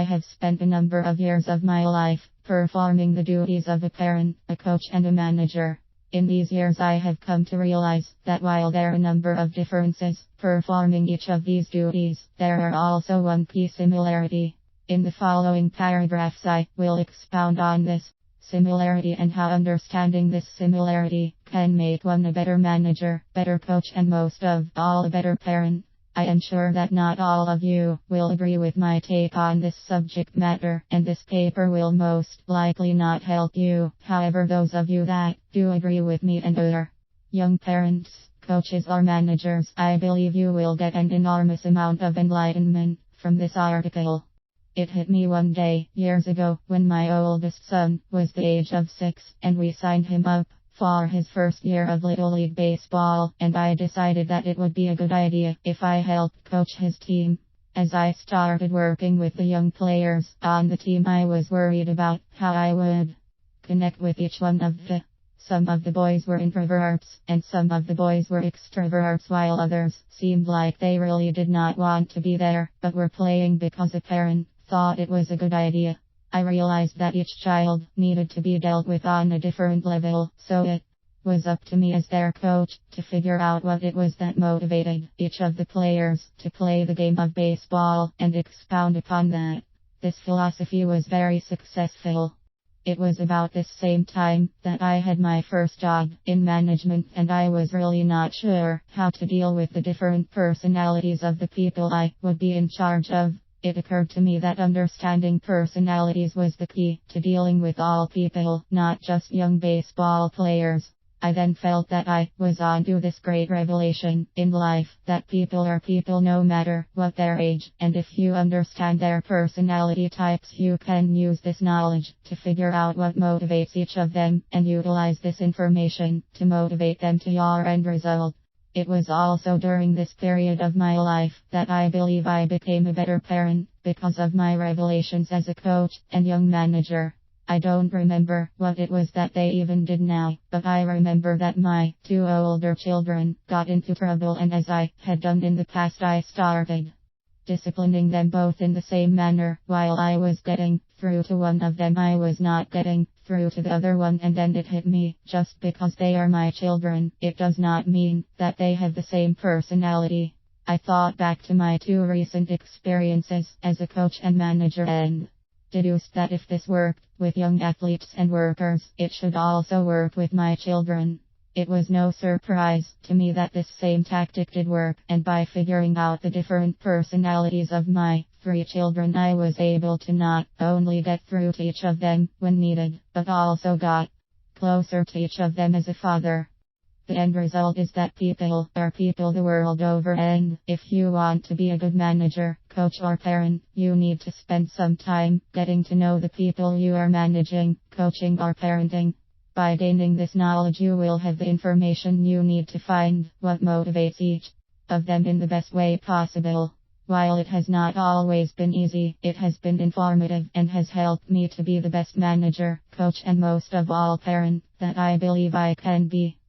have spent a number of years of my life performing the duties of a parent, a coach, and a manager. In these years, I have come to realize that while there are a number of differences performing each of these duties, there are also one key similarity. In the following paragraphs, I will expound on this similarity and how understanding this similarity can make one a better manager, better coach, and most of all, a better parent. I am sure that not all of you will agree with my take on this subject matter, and this paper will most likely not help you. However, those of you that do agree with me and are young parents, coaches, or managers, I believe you will get an enormous amount of enlightenment from this article. It hit me one day, years ago, when my oldest son was the age of 6, and we signed him up for his first year of Little League Baseball, and I decided that it would be a good idea if I helped coach his team. As I started working with the young players on the team, I was worried about how I would connect with each one of the. Some of the boys were introverts, and some of the boys were extroverts, while others seemed like they really did not want to be there, but were playing because a parent thought it was a good idea. I realized that each child needed to be dealt with on a different level, so it was up to me as their coach to figure out what it was that motivated each of the players to play the game of baseball and expound upon that. This philosophy was very successful. It was about this same time that I had my first job in management, and I was really not sure how to deal with the different personalities of the people I would be in charge of. It occurred to me that understanding personalities was the key to dealing with all people, not just young baseball players. I then felt that I was onto this great revelation in life, that people are people no matter what their age, and if you understand their personality types, you can use this knowledge to figure out what motivates each of them, and utilize this information to motivate them to your end result. It was also during this period of my life that I believe I became a better parent, because of my revelations as a coach and young manager. I don't remember what it was that they even did now, but I remember that my 2 older children got into trouble, and as I had done in the past, I started disciplining them both in the same manner. While I was getting through to one of them, I was not getting through to the other one, and then it hit me: just because they are my children, it does not mean that they have the same personality. I thought back to my 2 recent experiences as a coach and manager, and deduced that if this worked with young athletes and workers, it should also work with my children. It was no surprise to me that this same tactic did work, and by figuring out the different personalities of my 3 children, I was able to not only get through to each of them when needed, but also got closer to each of them as a father. The end result is that people are people the world over, and if you want to be a good manager, coach, or parent, you need to spend some time getting to know the people you are managing, coaching, or parenting. By gaining this knowledge, you will have the information you need to find what motivates each of them in the best way possible. While it has not always been easy, it has been informative and has helped me to be the best manager, coach, and most of all parent that I believe I can be.